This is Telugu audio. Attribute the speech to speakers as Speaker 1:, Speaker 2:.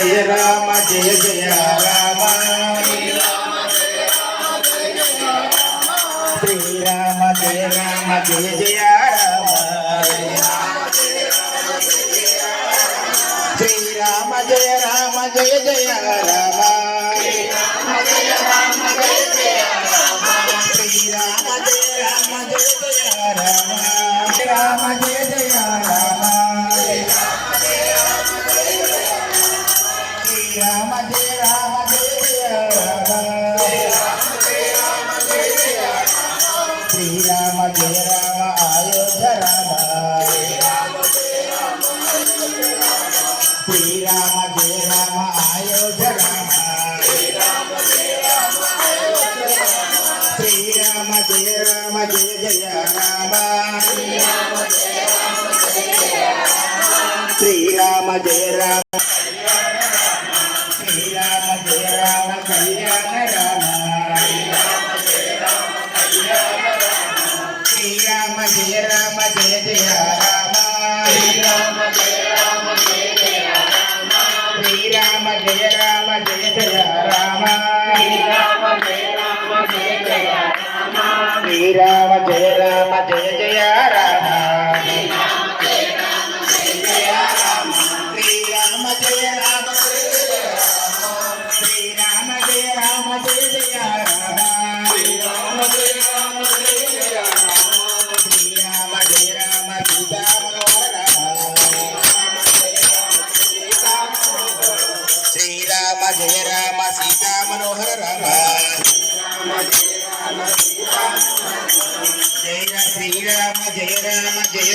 Speaker 1: జయ రామ జయ జయ రామ శ్రీరామ జయ రామ జయ జయ రామ శ్రీరామ జయ రామ జయ జయ రామ శ్రీరామ జయ రామ జయ జయ రామ శ్రీరామ జయ రామ జయ జయ రామ రామ జయ జయ రామ శ్రీరామ జయ రామ జయ జయ రామ శ్రీరామ జయ రామ అయోధ్య రామ శ్రీరామ జయ రామ అయోధ్య రామ శ్రీరామ జయ రామ జయ జయ రామ శ్రీరామ జయ రామ శ్రీరామ జయ రామ కళ్యాణ రామ శ్రీరామ జయ రామ జయ జయ రామ శ్రీరామ జయ రామ జయ జయ రామ శ్రీరామ జయ రామ జయ జయ రామ శ్రీరామ జయ రామ జయ జయ రామ శ్రీరామ జయ రామ జయ జయ రామ శ్రీరామ జయ రామ శ్రీరామ జయ రామ జయ జయ రామ శ్రీరామ జయ రామ జయ జయ రామ శ్రీరామ జయ రామ సీతా మనోహర శ్రీరామ జయ రామ సీతా మనోహర రామ జయ శ్రీరామ జయ రామ జయ